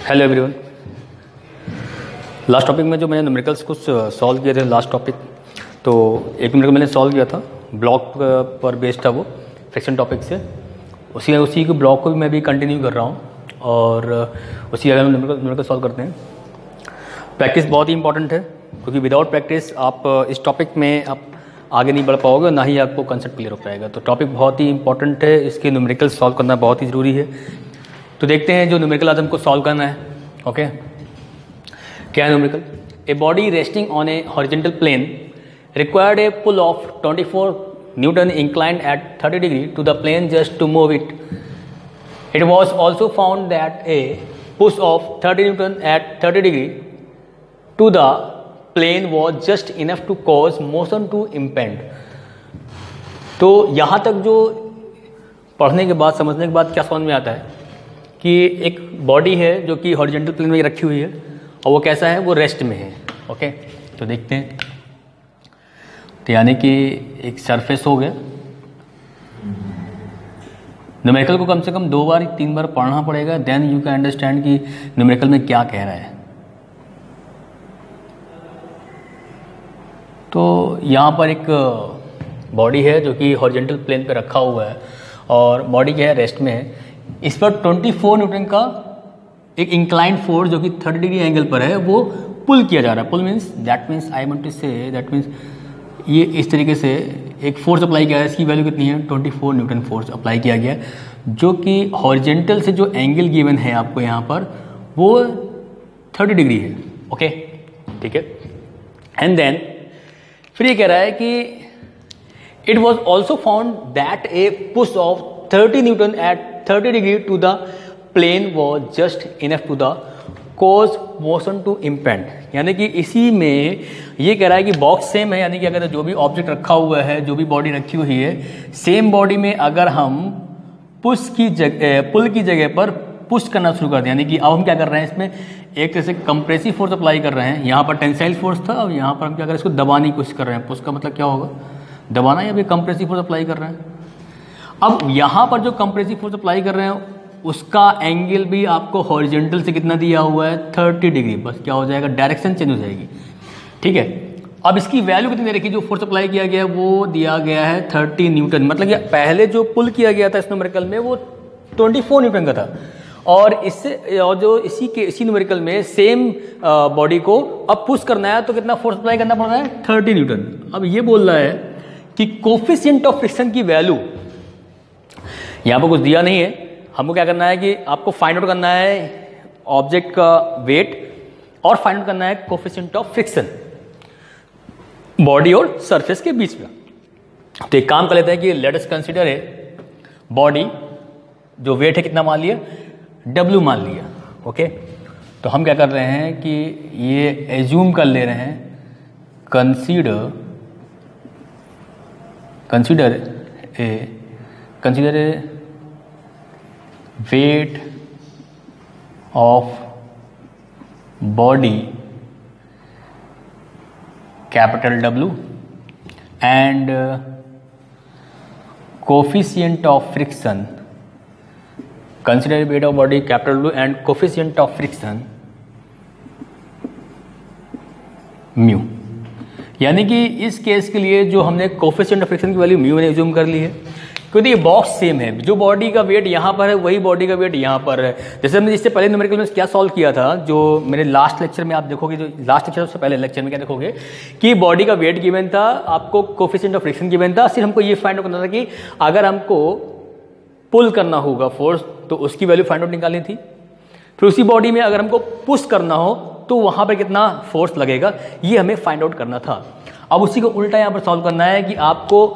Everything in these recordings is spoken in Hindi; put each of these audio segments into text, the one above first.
Hello everyone. लास्ट टॉपिक में जो मैंने न्यूमेरिकल्स कुछ सॉल्व किए थे लास्ट टॉपिक, तो एक न्यूमेरिकल मैंने सॉल्व किया था, ब्लॉक पर बेस्ड था वो फ्रिक्शन टॉपिक से। उसी के ब्लॉक को भी मैं भी कंटिन्यू कर रहा हूँ और उसी अगर न्यूमेरिकल सॉल्व करते हैं। प्रैक्टिस बहुत ही इंपॉर्टेंट है क्योंकि विदाउट प्रैक्टिस आप इस टॉपिक में आप आगे नहीं बढ़ पाओगे, ना ही आपको कंसेप्ट क्लियर हो पाएगा। तो टॉपिक बहुत ही इंपॉर्टेंट है, इसके न्यूमेरिकल सॉल्व करना बहुत ही ज़रूरी है। तो देखते हैं जो न्यूमेरिकल आज हमको सॉल्व करना है। ओके, क्या है numerical? A body resting on a horizontal plane required a pull of 24 newton inclined at 30 degree to the plane just to move it. It was also found that a push of 30 newton at 30 degree to the plane was just enough to cause motion to impend. तो यहाँ तक जो पढ़ने के बाद, समझने के बाद क्या समझ में आता है कि एक बॉडी है जो कि हॉरिजॉन्टल प्लेन में रखी हुई है और वो कैसा है, वो रेस्ट में है। ओके, तो देखते हैं। तो यानी कि एक सरफेस हो गया। न्यूमेरिकल को कम से कम 2 बार 3 बार पढ़ना पड़ेगा, देन यू कैन अंडरस्टैंड कि न्यूमेरिकल में क्या कह रहा है। तो यहाँ पर एक बॉडी है जो कि हॉरिजॉन्टल प्लेन पे रखा हुआ है और बॉडी क्या है, रेस्ट में है। इस पर 24 न्यूटन का एक इंक्लाइंड फोर्स जो कि 30 डिग्री एंगल पर है वो पुल किया जा रहा है। Pull means that means I want to say that means ये इस तरीके से एक फोर्स अप्लाई किया है। इसकी वैल्यू कितनी है? 24 न्यूटन फोर्स अप्लाई किया गया है, जो कि हॉरिजॉन्टल से जो एंगल गिवन है आपको यहाँ पर वो 30 डिग्री है। ओके, ठीक है। एंड देन फिर ये कह रहा है कि it was also found that a push of 30 newton at 30 degree to the plane was just enough to the cause motion to impend. यानी कि इसी में ये कह रहा है कि बॉक्स सेम है, यानी कि अगर जो भी ऑब्जेक्ट रखा हुआ है, जो भी बॉडी रखी हुई है, सेम बॉडी में अगर हम पुल की जगह पर पुश करना शुरू कर दें, यानी कि अब हम क्या कर रहे हैं, इसमें एक तरह से कंप्रेसिव फोर्स अप्लाई कर रहे हैं। यहाँ पर टेंसाइल फोर्स था, अब यहाँ पर हम क्या कर रहे हैं, इसको दबाने की कोशिश कर रहे हैं। पुश का मतलब क्या होगा? दबाना, या फिर कंप्रेसिव फोर्स अप्लाई कर रहे हैं। अब यहाँ पर जो कंप्रेसिव फोर्स अप्लाई कर रहे हैं उसका एंगल भी आपको हॉरिजॉन्टल से कितना दिया हुआ है? 30 डिग्री। बस क्या हो जाएगा, डायरेक्शन चेंज हो जाएगी। ठीक है, अब इसकी वैल्यू कितनी दे रखी? जो फोर्स अप्लाई किया गया है वो दिया गया है 30 न्यूटन। मतलब कि पहले जो पुल किया गया था इस न्यूमेरिकल में वो 24 न्यूटन का था, और इससे और जो इसी न्यूमेरिकल में सेम बॉडी को अब पुश करना है तो कितना फोर्स अप्लाई करना पड़ रहा है? 30 न्यूटन। अब ये बोल रहा है कि कोफिशिएंट ऑफ फ्रिक्शन की वैल्यू, यहाँ पर कुछ दिया नहीं है, हमको क्या करना है कि आपको फाइंड आउट करना है ऑब्जेक्ट का वेट और फाइंड आउट करना है कोफिशिएंट ऑफ फ्रिक्शन बॉडी और सरफेस के बीच में। तो एक काम कर लेते हैं कि let us consider a body, जो वेट है कितना मान लिया? W मान लिया। ओके, तो हम क्या कर रहे हैं कि ये एज्यूम कर ले रहे हैं, consider a weight of body capital W and coefficient of friction, consider weight of body capital W and coefficient of friction mu. यानी कि इस केस के लिए जो हमने कोफिशिएंट ऑफ फ्रिक्शन की वैल्यू म्यू ने एज्यूम कर ली है, क्योंकि ये बॉक्स सेम है। जो बॉडी का वेट यहाँ पर है वही बॉडी का वेट यहाँ पर है। जैसे हमने इससे पहले न्यूमेरिकल में क्या सॉल्व किया था, जो मेरे लास्ट लेक्चर में आप देखोगे, जो लास्ट लेक्चर उससे पहले लेक्चर में क्या देखोगे कि बॉडी का वेट गिवन था, आपको कोफिशिएंट ऑफ फ्रिक्शन गिवन था। सिर्फ हमको ये फाइंड आउट करना था कि अगर हमको पुल करना होगा फोर्स तो उसकी वैल्यू फाइंड आउट निकालनी थी। फिर उसी बॉडी में अगर हमको पुश करना हो तो वहां पर कितना फोर्स लगेगा, ये हमें फाइंड आउट करना था। अब उसी को उल्टा यहाँ पर सॉल्व करना है कि आपको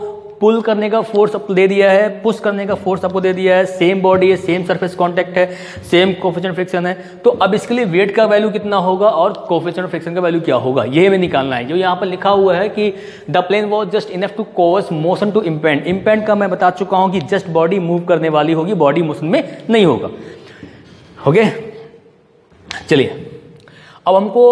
पुल करने का फोर्स आपको दे दिया है, पुश करने का फोर्स आपको दे दिया है, सेम बॉडी है, सेम सरफेस कांटेक्ट है, सेम कोफिशिएंट फ्रिक्शन है। तो अब इसके लिए वेट का वैल्यू कितना होगा और कोफिशिएंट फ्रिक्शन का वैल्यू क्या होगा, ये हमें निकालना है। जो यहाँ पर लिखा हुआ है कि the plane was just enough to cause motion to impend. Impend का मैं बता चुका हूं कि जस्ट बॉडी मूव करने वाली होगी, बॉडी मोशन में नहीं होगा। ओके, चलिए अब हमको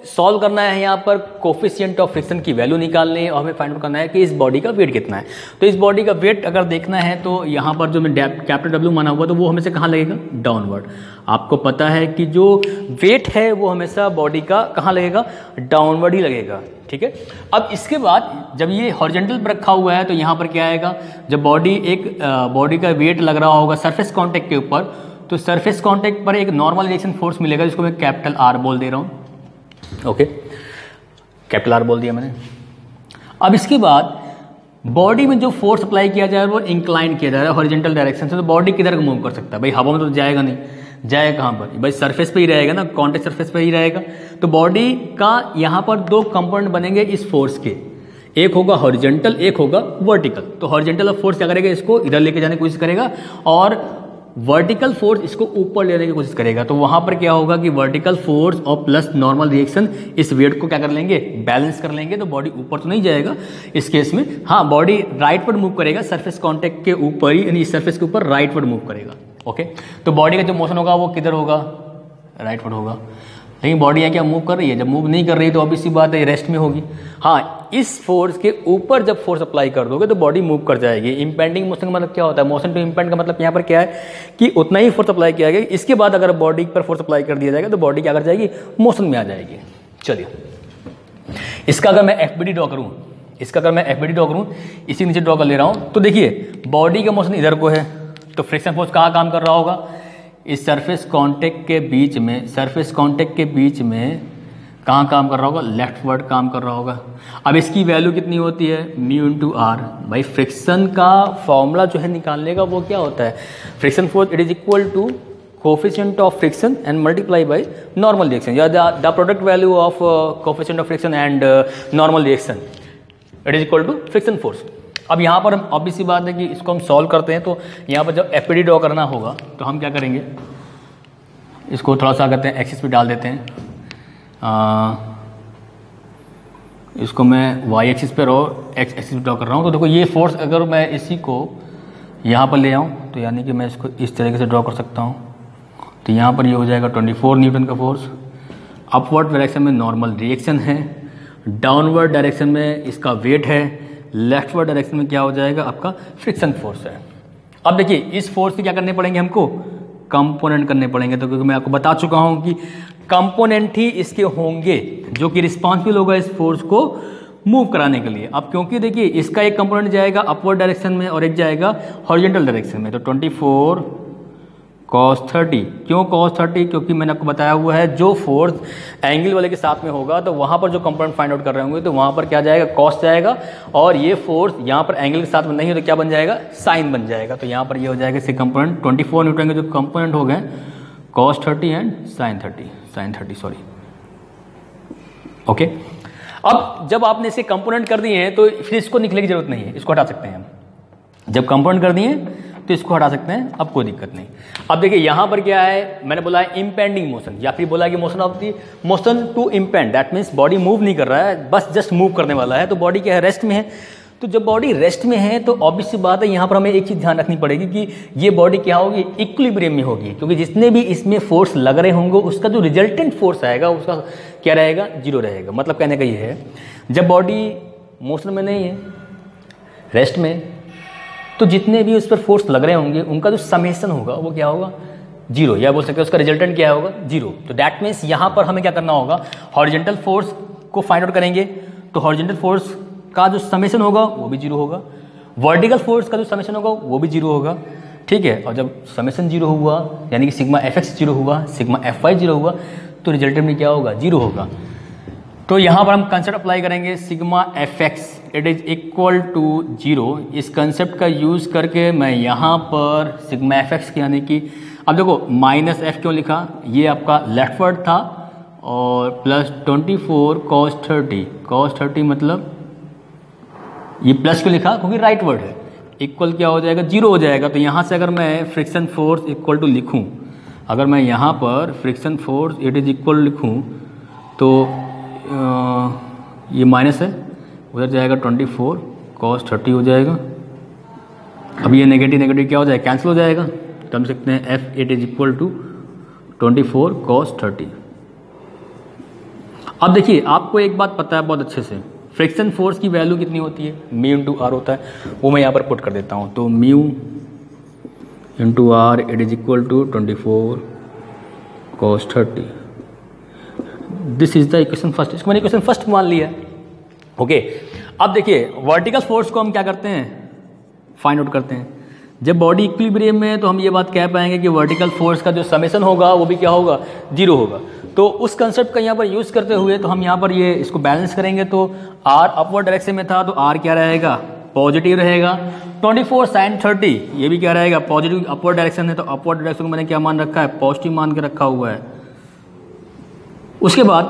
सॉल्व करना है यहाँ पर कोफिशिएंट ऑफ फ्रिक्शन की वैल्यू निकालनी है और हमें फाइंड आउट करना है कि इस बॉडी का वेट कितना है। तो इस बॉडी का वेट अगर देखना है तो यहाँ पर जो मैं कैपिटल डब्ल्यू माना हुआ तो वो हमेशा कहाँ लगेगा, डाउनवर्ड। आपको पता है कि जो वेट है वो हमेशा बॉडी का कहाँ लगेगा, डाउनवर्ड ही लगेगा, ठीक है। अब इसके बाद जब ये हॉरिजॉन्टल पर रखा हुआ है तो यहाँ पर क्या आएगा, जब बॉडी का वेट लग रहा होगा सरफेस कांटेक्ट के ऊपर, तो सरफेस कांटेक्ट पर एक नॉर्मल रिएक्शन फोर्स मिलेगा जिसको मैं कैपिटल आर बोल दे रहा हूँ, ओके, कैपिटल आर बोल दिया मैंने। अब इसके बाद बॉडी में जो फोर्स अप्लाई किया जा रहा है वो इंक्लाइन किया जा रहा है हॉरिजॉन्टल डायरेक्शन से, तो बॉडी किधर मूव कर सकता है भाई, हवा में तो जाएगा नहीं, जाएगा कहाँ पर भाई, सरफेस पे ही रहेगा ना, कांटेक्ट सरफेस पे ही रहेगा। तो बॉडी का यहाँ पर दो कंपोनेंट बनेंगे इस फोर्स के, एक होगा हॉरिजॉन्टल, एक होगा वर्टिकल। तो हॉरिजॉन्टल फोर्स क्या करेगा, इसको इधर लेके जाने की कोशिश करेगा और वर्टिकल फोर्स इसको ऊपर लेने की कोशिश करेगा। तो वहां पर क्या होगा कि वर्टिकल फोर्स और प्लस नॉर्मल रिएक्शन इस वेट को क्या कर लेंगे, बैलेंस कर लेंगे। तो बॉडी ऊपर तो नहीं जाएगा इस केस में, हाँ बॉडी राइटवर्ड मूव करेगा, सरफेस कांटेक्ट के ऊपर ही, यानी सरफेस के ऊपर राइटवर्ड मूव करेगा, ओके। तो बॉडी का जो मोशन होगा वो किधर होगा, राइटवर्ड होगा। लेकिन बॉडी यहाँ क्या मूव कर रही है, जब मूव नहीं कर रही है तो ऑब्वियस सी बात है रेस्ट में होगी। हाँ, इस फोर्स के ऊपर जब फोर्स अप्लाई कर दोगे तो बॉडी मूव कर जाएगी। इंपेंडिंग मोशन का मतलब क्या होता है, मोशन टू इंपेंड का मतलब यहाँ पर क्या है कि उतना ही फोर्स अप्लाई किया गया, इसके बाद अगर बॉडी पर फोर्स अप्लाई कर दिया जाएगा तो बॉडी क्या कर जाएगी, मोशन में आ जाएगी। चलिए, इसका अगर मैं एफबीडी ड्रॉ करूँ, इसी नीचे ड्रॉ कर ले रहा हूँ, तो देखिए बॉडी का मोशन इधर को है, तो फ्रिक्शन फोर्स कहाँ काम कर रहा होगा, इस सरफेस कांटेक्ट के बीच में कहाँ काम कर रहा होगा, लेफ्टवर्ड काम कर रहा होगा। अब इसकी वैल्यू कितनी होती है, म्यू इंटू आर। भाई फ्रिक्शन का फॉर्मूला जो है निकालने का वो क्या होता है, friction force it is equal to coefficient of friction and multiply by normal reaction, या the product value of coefficient of friction and normal reaction it is equal to friction force. अब यहाँ पर हम ऑब्वियस सी बात है कि इसको हम सॉल्व करते हैं, तो यहाँ पर जब एफपीडी ड्रॉ करना होगा तो हम क्या करेंगे, इसको थोड़ा सा करते हैं एक्सिस पे डाल देते हैं, इसको मैं वाई एक्सिस पर और एक्स एक्सिस पे ड्रॉ कर रहा हूँ। तो देखो ये फोर्स अगर मैं इसी को यहाँ पर ले आऊँ तो यानी कि मैं इसको इस तरीके से ड्रॉ कर सकता हूँ। तो यहाँ पर ये हो जाएगा 24 न्यूटन का फोर्स। अपवर्ड डायरेक्शन में नॉर्मल रिएक्शन है, डाउनवर्ड डायरेक्शन में इसका वेट है, लेफ्टवर्ड डायरेक्शन में क्या हो जाएगा, आपका फ्रिक्शन फोर्स है। अब देखिए इस फोर्स से क्या करने पड़ेंगे, हमको कंपोनेंट करने पड़ेंगे। तो क्योंकि मैं आपको बता चुका हूं कि कंपोनेंट ही इसके होंगे जो कि रिस्पॉन्सिबल होगा इस फोर्स को मूव कराने के लिए। अब क्योंकि देखिए इसका एक कंपोनेंट जाएगा अपवर्ड डायरेक्शन में और एक जाएगा हॉरिजॉन्टल डायरेक्शन में, तो 24 cos 30। क्यों cos 30, क्योंकि मैंने आपको बताया हुआ है जो फोर्स एंगल वाले के साथ में होगा तो वहां पर जो कंपोनेंट फाइंड आउट कर रहे होंगे तो वहां पर क्या जाएगा, cos जाएगा, और ये फोर्स यहाँ पर एंगल के साथ में नहीं हो तो क्या बन जाएगा, साइन बन जाएगा। तो यहाँ पर ये हो जाएगा इसके कंपोनेंट 24 न्यूटन के जो कंपोनेंट हो गए cos 30 and sin 30 sorry, okay. अब जब आपने इसे कंपोनेंट कर दिए हैं तो फिर इसको निकलने की जरूरत नहीं है, इसको हटा सकते हैं हम। जब कंपोनेंट कर दिए तो इसको हटा सकते हैं, अब कोई दिक्कत नहीं। अब देखिए यहाँ पर क्या है, मैंने बोला है इम्पेंडिंग मोशन, या फिर बोला कि motion to impend, that means body move नहीं कर रहा है, बस जस्ट मूव करने वाला है। तो बॉडी क्या है, रेस्ट में है। तो जब बॉडी रेस्ट में है तो ऑब्वियस सी बात है यहाँ पर हमें एक चीज़ ध्यान रखनी पड़ेगी कि ये बॉडी क्या होगी, इक्विलिब्रियम में होगी, क्योंकि जितने भी इसमें फोर्स लग रहे होंगे उसका जो रिजल्टेंट फोर्स आएगा उसका क्या रहेगा, जीरो रहेगा। मतलब कहने का ये है जब बॉडी मोशन में नहीं है, रेस्ट में, तो जितने भी उस पर फोर्स लग रहे होंगे उनका जो समेशन होगा वो क्या होगा, जीरो, या बोल सकते हैं उसका रिजल्टेंट क्या होगा, जीरो। तो दैट मीन्स यहाँ पर हमें क्या करना होगा, हॉरिजॉन्टल फोर्स को फाइंड आउट करेंगे तो हॉरिजॉन्टल फोर्स का जो समेशन होगा वो भी जीरो होगा, वर्टिकल फोर्स का जो समेशन होगा वो भी जीरो होगा, ठीक है। और जब समेशन जीरो हुआ यानी कि सिग्मा एफ एक्स जीरो हुआ, सिग्मा एफ वाई जीरो हुआ, तो रिजल्टेंट में क्या होगा, जीरो होगा। तो यहाँ पर हम कंसेप्ट अप्लाई करेंगे sigma F x it is equal to zero. इस कंसेप्ट का यूज करके मैं यहाँ पर सिग्मा एफ एक्स यानी कि, अब देखो माइनस एफ क्यों लिखा, ये आपका लेफ्टवर्ड था, और प्लस 24 cos 30 मतलब ये प्लस क्यों लिखा, क्योंकि राइट वर्ड है, इक्वल क्या हो जाएगा, जीरो हो जाएगा। तो यहाँ से अगर मैं फ्रिक्शन फोर्स इक्वल टू लिखूँ, अगर मैं यहाँ पर friction force it is equal लिखूँ तो ये माइनस है, उधर जाएगा 24 cos 30 हो जाएगा। अब ये नेगेटिव क्या हो जाएगा, कैंसिल हो जाएगा। तो हम सकते हैं F it is equal to 24 cos 30। अब देखिए आपको एक बात पता है बहुत अच्छे से, फ्रिक्शन फोर्स की वैल्यू कितनी होती है, म्यू इंटू आर होता है, वो मैं यहाँ पर पुट कर देता हूँ। तो mu into R it is equal to 24 cos 30। This is the equation first, इसको मैंने इक्वेशन फर्स्ट मान लिया। ओके अब देखिए वर्टिकल फोर्स को हम क्या करते हैं, फाइंड आउट करते हैं। जब बॉडी इक्विलिब्रियम में है तो हम ये बात कह पाएंगे कि वर्टिकल फोर्स का जो समेशन होगा वो भी क्या होगा, जीरो होगा। तो उस कंसेप्ट का यहाँ पर यूज़ करते हुए तो हम यहाँ पर ये इसको बैलेंस करेंगे। तो आर अपवर्ड डायरेक्शन में था तो आर क्या रहेगा, पॉजिटिव रहेगा। 24 sin 30 ये भी क्या रहेगा, पॉजिटिव अपवर्ड डायरेक्शन है तो अपवर्ड डायरेक्शन को मैंने क्या मान रखा है, पॉजिटिव मान के रखा हुआ है। उसके बाद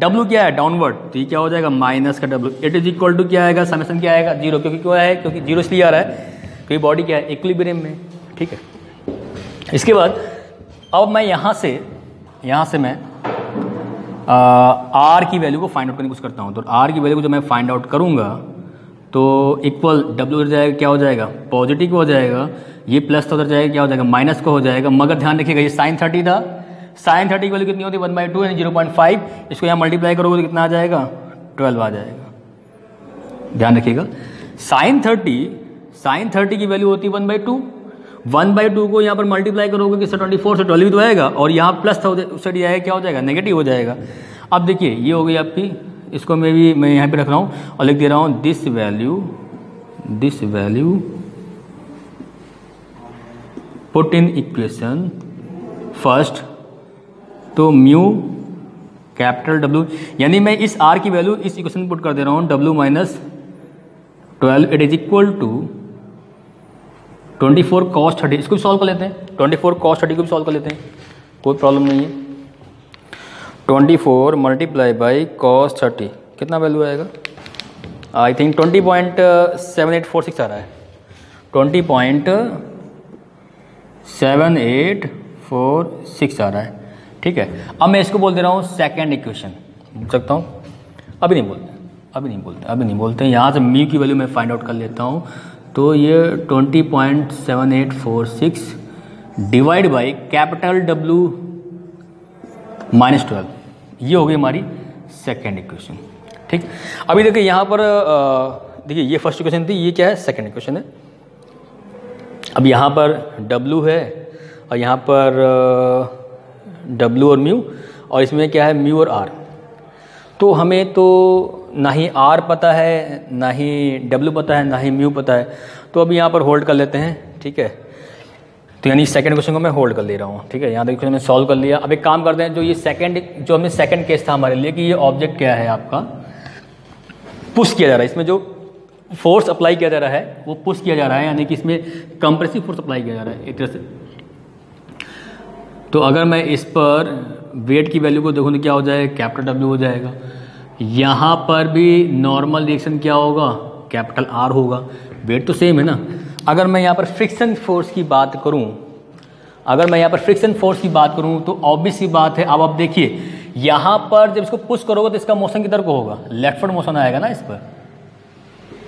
W क्या है, डाउनवर्ड, तो ये क्या हो जाएगा माइनस का W। It is equal to क्या आएगा, समेशन क्या आएगा, जीरो। क्योंकि क्या है, क्योंकि जीरो इसलिए आ रहा है क्योंकि बॉडी क्या है, इक्विलिब्रियम में। ठीक है, इसके बाद अब मैं यहाँ से मैं आर की वैल्यू को फाइंड आउट करने की कोशिश करता हूँ। तो आर की वैल्यू को जब मैं फाइंड आउट करूँगा तो इक्वल W हो जाएगा, क्या हो जाएगा, पॉजिटिव हो जाएगा। ये प्लस तो उधर जाएगा, क्या हो जाएगा, माइनस को हो जाएगा। मगर ध्यान रखिएगा ये sin 30 था, sin 30 की वैल्यू कितनी होती है, 1/2 यानी 0.5। इसको यहाँ मल्टीप्लाई करोगे तो कितना आ जाएगा, 12 आ जाएगा। ध्यान रखिएगा sin 30 की वैल्यू होती है 1/2। 1/2 को यहाँ पर मल्टीप्लाई करोगे किससे, 24 से, 12 तो आएगा। और यहाँ प्लस था उस साइड आएगा, क्या हो जाएगा, नेगेटिव हो जाएगा। अब देखिए ये हो गई आपकी, इसको मैं यहाँ पे रख रहा हूँ और लिख दे रहा हूँ this value put in equation first. तो म्यू कैपिटल W, यानी मैं इस R की वैल्यू इस इक्वेशन में पुट कर दे रहा हूँ, W minus 12 it is equal to 24 cos 30। इसको भी सॉल्व कर लेते हैं, 24 cos 30 को भी सॉल्व कर लेते हैं, कोई प्रॉब्लम नहीं है। 24 मल्टीप्लाई बाई cos 30 कितना वैल्यू आएगा, आई थिंक 20.7846 आ रहा है, 20.7846 आ रहा है। ठीक है, अब मैं इसको बोल दे रहा हूँ सेकेंड इक्वेशन, बोल सकता हूँ, अभी नहीं बोलते। यहाँ से म्यू की वैल्यू मैं फाइंड आउट कर लेता हूँ। तो ये 20.7846 divide by capital W minus 12, ये हो गई हमारी सेकेंड इक्वेशन। ठीक, अभी देखिए यहाँ पर देखिए ये फर्स्ट इक्वेशन थी, ये क्या है, सेकेंड इक्वेशन है। अब यहाँ पर W है और यहाँ पर W और म्यू, और इसमें क्या है, म्यू और R। तो हमें तो ना ही R पता है, ना ही W पता है, ना ही म्यू पता है। तो अभी यहाँ पर होल्ड कर लेते हैं। ठीक है, तो यानी सेकंड क्वेश्चन को मैं होल्ड कर ले रहा हूँ। ठीक है, यहाँ तक क्वेश्चन मैंने सॉल्व कर लिया। अब एक काम करते हैं, जो हमने सेकंड केस था हमारे लिए कि ये ऑब्जेक्ट क्या है आपका, पुश किया जा रहा है, इसमें जो फोर्स अप्लाई किया जा रहा है वो पुश किया जा रहा है, यानी कि इसमें कंप्रेसिव फोर्स अप्लाई किया जा रहा है एक तरह से। तो अगर मैं इस पर वेट की वैल्यू को देखूँ तो क्या हो जाएगा, कैपिटल W हो जाएगा। यहाँ पर भी नॉर्मल रिएक्शन क्या होगा, कैपिटल R होगा। वेट तो सेम है ना। अगर मैं यहाँ पर फ्रिक्शन फोर्स की बात करूँ, तो ऑब्वियस सी बात है। अब आप देखिए यहाँ पर जब इसको पुश करोगे तो इसका मोशन किधर को होगा, लेफ्टवर्ड मोशन आएगा ना। इस पर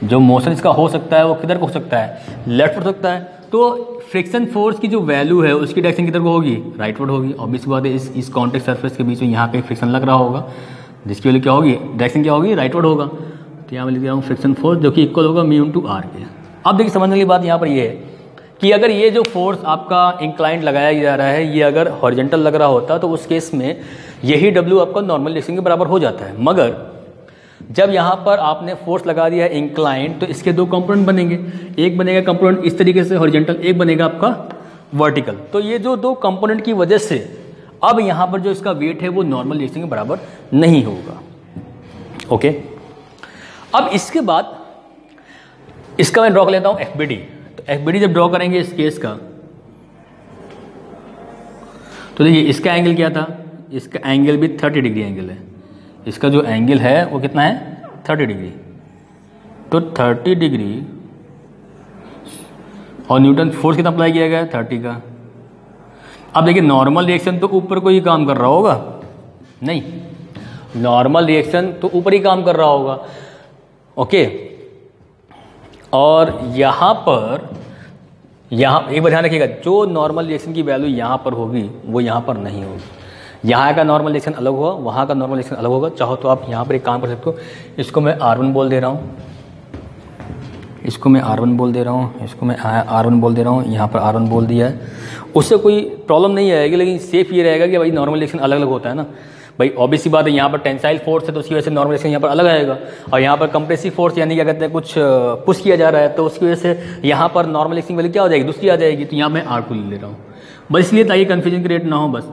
जो मोशन इसका हो सकता है वो किधर को हो सकता है, लेफ्टवर्ड हो सकता है। तो फ्रिक्शन फोर्स की जो वैल्यू है उसकी डायरेक्शन किधर को होगी, राइटवर्ड होगी। ऑब्वियस बात है, इस कॉन्टेक्ट सरफेस के बीच में यहाँ पे फ्रिक्शन लग रहा होगा, जिसकी वैल्यू क्या होगी, डायरेक्शन क्या होगी, राइटवर्ड होगा। तो यहाँ मैं लिख रहा हूँ फ्रिक्शन फोर्स जो कि इक्वल होगा म्यू इंटू R के। अब देखिए समझने वाली बात यहाँ पर ये है कि अगर ये जो फोर्स आपका इंक्लाइंड लगाया जा रहा है ये अगर हॉरिजॉन्टल लग रहा होता तो उस केस में यही W आपका नॉर्मल डायरेक्शन के बराबर हो जाता है। मगर जब यहाँ पर आपने फोर्स लगा दिया है इंक्लाइंड, तो इसके दो कंपोनेंट बनेंगे। एक बनेगा कंपोनेंट इस तरीके से हॉरिजॉन्टल, एक बनेगा आपका वर्टिकल। तो ये जो दो कंपोनेंट की वजह से अब यहाँ पर जो इसका वेट है वो नॉर्मल डायरेक्शन के बराबर नहीं होगा। ओके, अब इसके बाद इसका मैं ड्रॉ कर लेता हूँ FBD। तो FBD जब ड्रॉ करेंगे इस केस का, तो देखिए इसका एंगल क्या था, इसका एंगल भी 30 डिग्री एंगल है। इसका जो एंगल है वो कितना है, 30 डिग्री। तो 30 डिग्री और न्यूटन फोर्स कितना अप्लाई किया गया है, 30 का। अब देखिए नॉर्मल रिएक्शन तो ऊपर को ही काम कर रहा होगा, नहीं, नॉर्मल रिएक्शन तो ऊपर ही काम कर रहा होगा। ओके, और यहाँ एक बार ध्यान रखिएगा, जो नॉर्मल रिएक्शन की वैल्यू यहाँ पर होगी वो यहाँ पर नहीं होगी। यहाँ का नॉर्मल रिएक्शन अलग होगा, वहाँ का नॉर्मल रिएक्शन अलग होगा। चाहो तो आप यहाँ पर एक काम कर सकते हो, इसको मैं R1 बोल दे रहा हूँ, इसको मैं R1 बोल दे रहा हूँ, इसको मैं R1 बोल दे रहा हूँ, यहाँ पर R1 बोल दिया है। उससे कोई प्रॉब्लम नहीं आएगी, लेकिन सेफ ये रहेगा कि भाई नॉर्मल रिएक्शन अलग अलग होता है ना भाई। ऑब्वियस सी बात है, यहाँ पर टेंसाइल फोर्स है तो उसकी वजह से नॉर्मल रिएक्शन यहाँ पर अलग आएगा, और यहाँ पर कंप्रेसिव फोर्स यानी क्या कहते हैं कुछ पुश किया जा रहा है तो उसकी वजह से यहाँ पर नॉर्मल रिएक्शन वैल्यू क्या हो जाएगी, दूसरी आ जाएगी। तो यहाँ मैं R2 ले रहा हूँ बस इसलिए, ताकि कन्फ्यूजन क्रिएट ना हो बस।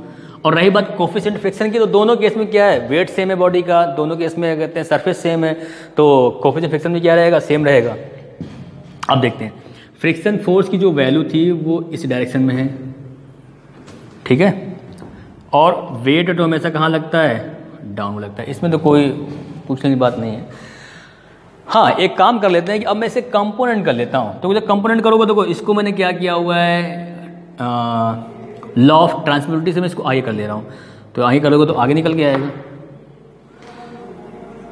और रही बात कोफिशिएंट फ्रिक्शन की, तो दोनों केस में क्या है, वेट सेम है बॉडी का, दोनों केस में कहते हैं सरफेस सेम है, तो कोफिशिएंट फ्रिक्शन में क्या रहेगा, सेम रहेगा। अब देखते हैं फ्रिक्शन फोर्स की जो वैल्यू थी वो इस डायरेक्शन में है, ठीक है, और वेट तो हमेशा कहाँ लगता है, डाउन लगता है, इसमें तो कोई पूछने की बात नहीं है। हाँ एक काम कर लेते हैं कि अब मैं इसे कंपोनेंट कर लेता हूँ। तो जब कंपोनेंट करोगे तो इसको मैंने क्या किया हुआ है, लॉ ऑफ ट्रांसमिसिबिलिटी से मैं इसको आगे कर ले रहा हूँ, तो आगे करोगे तो आगे निकल के आएगा।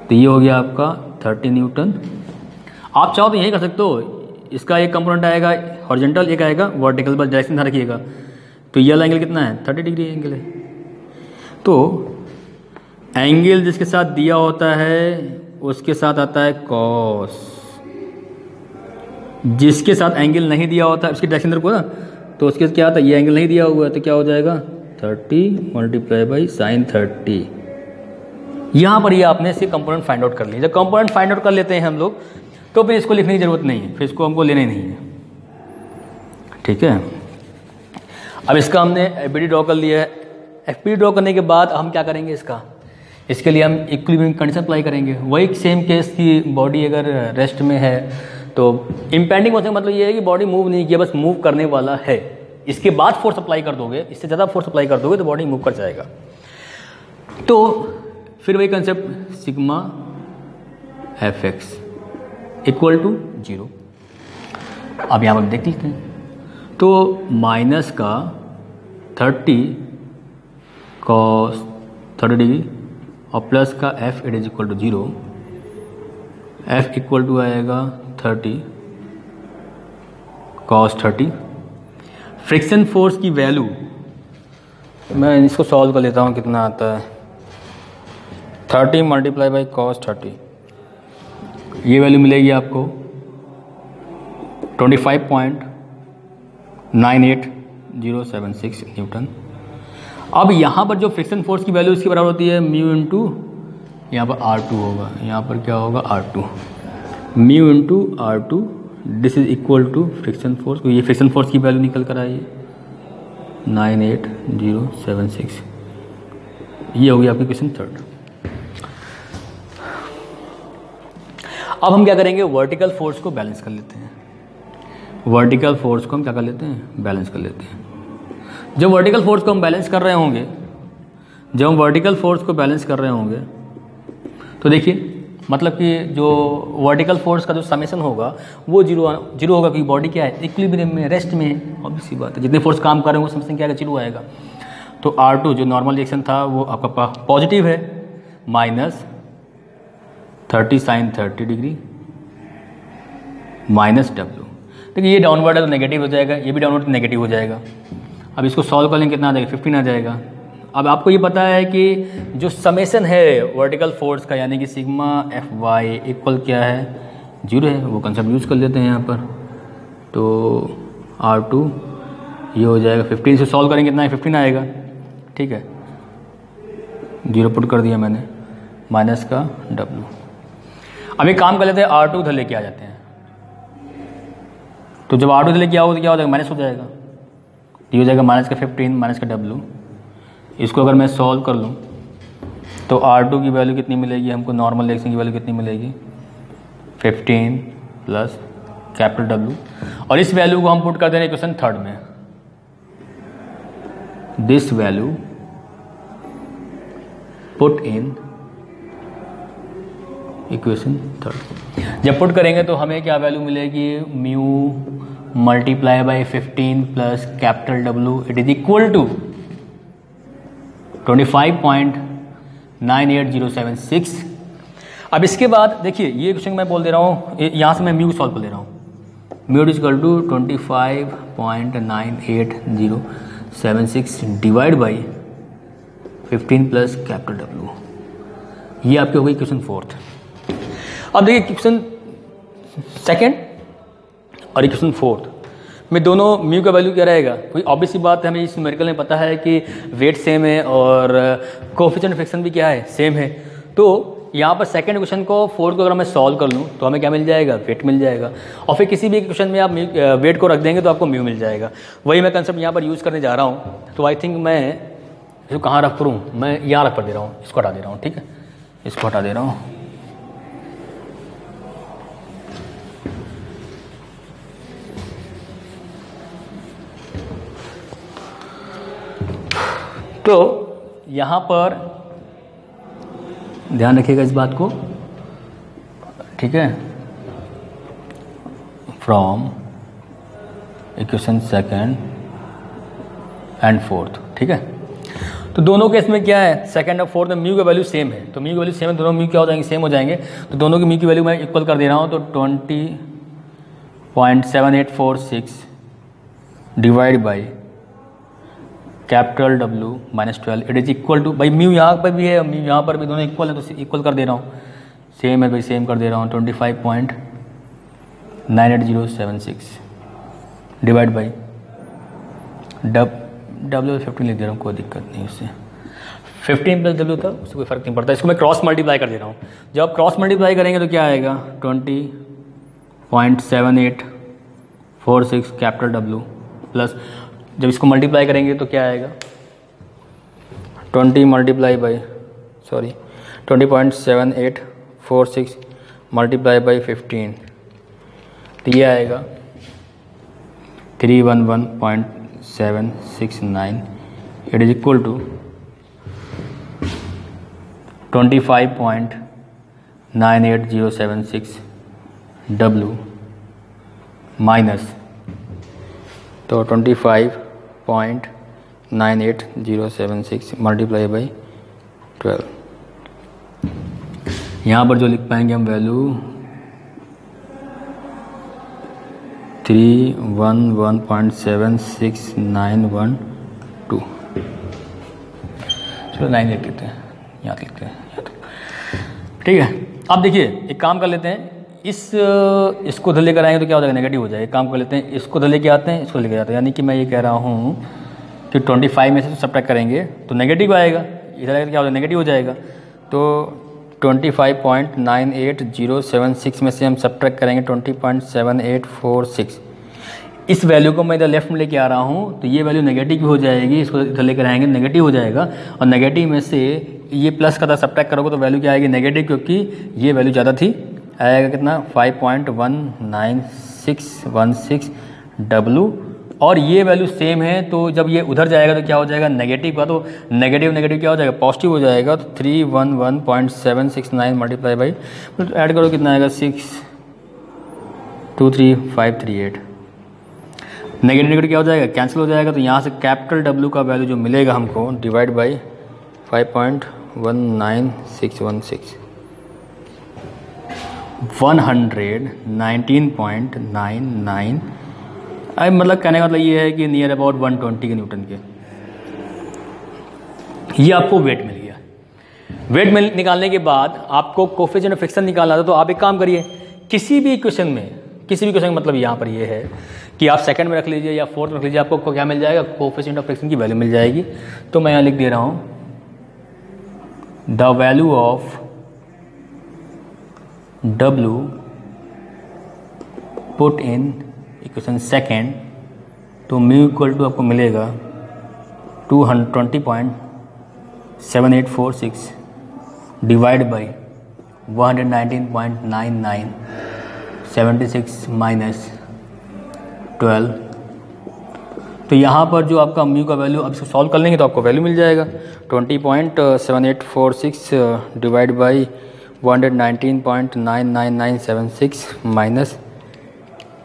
तो ये हो गया आपका 30 न्यूटन। आप चाहो तो यही कर सकते हो, इसका एक कंपोनेंट आएगा हॉरिजॉन्टल, एक आएगा वर्टिकल, बस डायरेक्शन ध्यान रखिएगा। तो ये वाला एंगल कितना है, 30 डिग्री एंगल है। तो एंगल जिसके साथ दिया होता है उसके साथ आता है कॉस, जिसके साथ एंगल नहीं दिया होता है उसकी डायरेक्शन को ना, तो उसके क्या आता है, ये एंगल नहीं दिया हुआ है तो क्या हो जाएगा 30 मल्टीप्लाई बाई साइन 30। यहाँ पर ये आपने इसके कंपोनेंट फाइंड आउट कर लिया। जब कंपोनेंट फाइंड आउट कर लेते हैं हम लोग तो फिर इसको लिखने की ज़रूरत नहीं है, फिर इसको हमको लेना ही नहीं है, ठीक है। अब इसका हमने एफबीडी ड्रॉ कर लिया है। एफबीडी ड्रॉ करने के बाद हम क्या करेंगे, इसके लिए हम इक्विलिब्रियम कंडीशन अप्लाई करेंगे। वही सेम केस की बॉडी अगर रेस्ट में है तो इम्पेंडिंग मोशन का मतलब ये है कि बॉडी मूव नहीं किया, बस मूव करने वाला है। इसके बाद फोर्स अप्लाई कर दोगे, इससे ज़्यादा फोर्स अप्लाई कर दोगे तो बॉडी मूव कर जाएगा। तो फिर वही concept sigma F x equal to 0। अब यहाँ पर देख लेते हैं, तो माइनस का 30 कॉस 30 डिग्री और प्लस का F it is equal to 0, F equal to आएगा 30 कॉस 30। फ्रिक्शन फोर्स की वैल्यू मैं इसको सॉल्व कर लेता हूँ, कितना आता है 30 मल्टीप्लाई बाई कॉस 30, ये वैल्यू मिलेगी आपको 25.98076 न्यूटन। अब यहाँ पर जो फ्रिक्शन फोर्स की वैल्यू इसके बराबर होती है म्यू इंटू, यहाँ पर R2 होगा, यहाँ पर क्या होगा R2, mu into R2, this is equal to friction force. ये फ्रिक्शन फोर्स की वैल्यू निकल कर आई है 98076। ये हो गया आपकी क्वेश्चन 3। अब हम क्या करेंगे, वर्टिकल फोर्स को बैलेंस कर लेते हैं। वर्टिकल फोर्स को हम क्या कर लेते हैं, बैलेंस कर लेते हैं। जब वर्टिकल फोर्स को हम बैलेंस कर रहे होंगे, जब हम वर्टिकल फोर्स को बैलेंस कर रहे होंगे तो देखिए मतलब कि जो वर्टिकल फोर्स का जो समेशन होगा वो जीरो होगा, क्योंकि बॉडी क्या है, इक्विलिब्रियम में, रेस्ट में है। ऑब्वियस सी बात है, जितने फोर्स काम कर रहे होंगे समेशन क्या आएगा, 0 आएगा। तो R2 जो नॉर्मल रिएक्शन था वो आपका पॉजिटिव है, minus 30 sine 30 degree minus W। देखिए ये डाउनवर्ड है तो नेगेटिव हो जाएगा, ये भी डाउनवर्ड तो नेगेटिव हो जाएगा। अब इसको सॉल्व कर लेंगे, कितना आ जाएगा, 15 आ जाएगा। अब आपको ये पता है कि जो समेशन है वर्टिकल फोर्स का, यानी कि सिग्मा एफ वाई इक्वल क्या है, 0 है, वो कंसेप्ट यूज़ कर लेते हैं यहाँ पर। तो R2 ये हो जाएगा 15 से सॉल्व करेंगे, कितना है 15 आएगा, ठीक है। 0 पुट कर दिया मैंने, माइनस का W। अब एक काम कर लेते हैं, R2 उधर लेके आ जाते हैं। तो जब R2 उधर लेके आओ तो क्या हो जाएगा, माइनस हो जाएगा, ये हो जाएगा माइनस का 15 माइनस का W। इसको अगर मैं सॉल्व कर लूँ तो R2 की वैल्यू कितनी मिलेगी हमको, नॉर्मल रिएक्शन की वैल्यू कितनी मिलेगी, 15 प्लस कैपिटल W। और इस वैल्यू को हम पुट कर देंगे क्वेश्चन 3 में। This value put in equation 3। जब पुट करेंगे तो हमें क्या वैल्यू मिलेगी, mu multiply by 15 plus capital W it is equal to 25.98076। अब इसके बाद देखिए ये क्वेश्चन मैं बोल दे रहा हूँ, यहाँ से मैं म्यू सॉल्व कर ले रहा हूँ। Mu is equal to 25.98076 divide by 15 plus capital W. ये आपकी हो गई क्वेश्चन फोर्थ। अब देखिए क्वेश्चन सेकेंड और क्वेश्चन फोर्थ में दोनों म्यू का वैल्यू क्या रहेगा। कोई ऑब्वियस सी बात है, हमें इस न्यूमेरिकल में पता है कि वेट सेम है और कोएफिशिएंट फ्रिक्शन भी क्या है, सेम है। तो यहाँ पर सेकंड क्वेश्चन को फोर्थ को अगर मैं सॉल्व कर लूँ तो हमें क्या मिल जाएगा, वेट मिल जाएगा। और फिर किसी भी क्वेश्चन में आप वेट को रख देंगे तो आपको म्यू मिल जाएगा। वही मैं कंसेप्ट यहाँ पर यूज़ करने जा रहा हूँ। तो आई थिंक मैं इसको कहाँ रख करूँ, मैं यहाँ रख कर दे रहा हूँ, इसको हटा दे रहा हूँ। ठीक है, इसको हटा दे रहा हूँ। तो यहाँ पर ध्यान रखिएगा इस बात को, ठीक है। From equation second and fourth, ठीक है। तो दोनों केस में क्या है, सेकंड और फोर्थ में म्यू का वैल्यू सेम है। तो म्यू की वैल्यू सेम है, दोनों म्यू क्या हो जाएंगे, सेम हो जाएंगे। तो दोनों की म्यू की वैल्यू मैं इक्वल कर दे रहा हूँ। तो 20.7846 divide by capital W minus 12 it is equal to, भाई म्यू यहाँ पर भी है, म्यू यहाँ पर भी, दोनों इक्वल है तो इक्वल कर दे रहा हूँ। सेम है भाई, सेम कर दे रहा हूँ। 25.98076 डिवाइड बाई डब्ल्यू 15 लिख दे रहा हूँ, कोई दिक्कत नहीं उससे। 15 प्लस डब्ल्यू था, उससे कोई फर्क नहीं पड़ता। इसको मैं क्रॉस मल्टीप्लाई कर दे रहा हूँ। जब आप क्रॉस मल्टीप्लाई करेंगे तो क्या आएगा, 20.7846 कैपिटल डब्ल्यू प्लस, जब इसको मल्टीप्लाई करेंगे तो क्या आएगा, 20.7846 मल्टीप्लाई बाई 15, तो ये आएगा 311.769 it is equal to 25.98076 W minus, तो 25.98076 मल्टीप्लाई बाई 12। यहाँ पर जो लिख पाएंगे हम वैल्यू 311.7691 चलो 9 लिख लेते हैं, यहाँ लिखते हैं यहाँ तक, ठीक है। अब देखिए एक काम कर लेते हैं, इसको इधर लेकर आएंगे तो क्या हो जाएगा, नेगेटिव हो जाएगा। एक काम कर लेते हैं, इसको इधर लेके आते हैं, इसको लेके जाते हैं। यानी कि मैं ये कह रहा हूँ कि 25 में से सब्ट्रैक्ट करेंगे तो नेगेटिव आएगा, इधर आएगा तो क्या हो जाएगा, नेगेटिव हो जाएगा। तो 25.98076 में से हम सब्ट्रैक्ट करेंगे 20.7846। इस वैल्यू को मैं इधर लेफ्ट में लेके आ रहा हूँ तो ये वैल्यू नेगेटिव भी हो जाएगी, इसको इधर लेकर आएंगे नेगेटिव हो जाएगा। और नेगेटिव में से ये प्लस का सब्ट्रैक्ट करोगे तो वैल्यू क्या आएगी, नेगेटिव, क्योंकि ये वैल्यू ज़्यादा थी। आएगा कितना, 5.19616 डब्ल्यू, और ये वैल्यू सेम है। तो जब ये उधर जाएगा तो क्या हो जाएगा, नेगेटिव का, तो नेगेटिव नेगेटिव क्या हो जाएगा, पॉजिटिव हो जाएगा। तो 311.769 मल्टीप्लाई बाई, तो ऐड करो कितना आएगा, 623538। नेगेटिव नेगेटिव क्या हो जाएगा, कैंसिल हो जाएगा। तो यहाँ से कैपिटल डब्ल्यू का वैल्यू जो मिलेगा हमको डिवाइड बाई 5.19616 119.99, अब मतलब कहने का मतलब ये है कि नियर अबाउट 120 के न्यूटन के। ये आपको वेट मिल गया। वेट में निकालने के बाद आपको कोएफिशिएंट ऑफ फ्रिक्शन निकालना था। तो आप एक काम करिए, किसी भी क्वेश्चन में मतलब यहाँ पर ये है कि आप सेकंड में रख लीजिए या फोर्थ में रख लीजिए, आपको क्या मिल जाएगा, कोएफिशिएंट ऑफ फ्रिक्शन की वैल्यू मिल जाएगी। तो मैं यहाँ लिख दे रहा हूँ, the value of W put in equation second, तो म्यू इक्वल टू आपको मिलेगा 220.7846 डिवाइड बाई 119.9976 माइनस 12। तो यहाँ पर जो आपका म्यू का वैल्यू, अब इसको सॉल्व कर लेंगे तो आपको वैल्यू मिल जाएगा 20.7846 डिवाइड बाई 119.99976 माइनस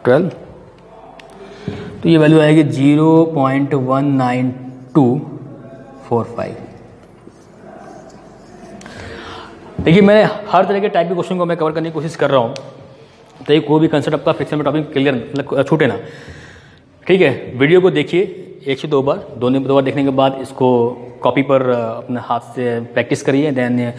12। तो ये वैल्यू आएगी 0.19245। देखिए मैं हर तरह के टाइप के क्वेश्चन को मैं कवर करने की कोशिश कर रहा हूँ, तो ये कोई भी कंसेप्ट आपका फ्रिक्शन में टॉपिक क्लियर मतलब छूटे ना। ठीक है, वीडियो को देखिए, 1 से 2 बार, 2 बार देखने के बाद इसको कॉपी पर अपने हाथ से प्रैक्टिस करिए, देन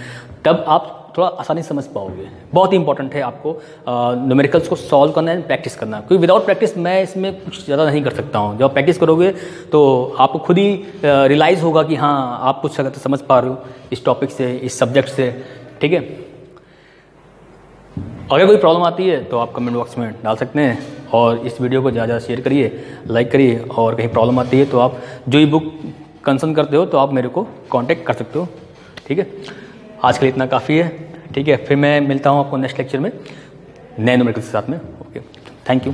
तब आप थोड़ा आसानी से समझ पाओगे। बहुत ही इंपॉर्टेंट है आपको न्यूमेरिकल्स को सॉल्व करना है, प्रैक्टिस करना, क्योंकि विदाउट प्रैक्टिस मैं इसमें कुछ ज़्यादा नहीं कर सकता हूँ। जब आप प्रैक्टिस करोगे तो आपको खुद ही रियलाइज़ होगा कि हाँ आप कुछ समझ पा रहे हो इस टॉपिक से, इस सब्जेक्ट से, ठीक है। अगर कोई प्रॉब्लम आती है तो आप कमेंट बॉक्स में डाल सकते हैं, और इस वीडियो को ज़्यादा शेयर करिए, लाइक करिए, और कहीं प्रॉब्लम आती है तो आप जो ई बुक कंसर्न करते हो तो आप मेरे को कांटेक्ट कर सकते हो, ठीक है। आज के लिए इतना काफ़ी है, ठीक है। फिर मैं मिलता हूँ आपको नेक्स्ट लेक्चर में नए न्यूमेरिकल्स के साथ में। Okay, thank you.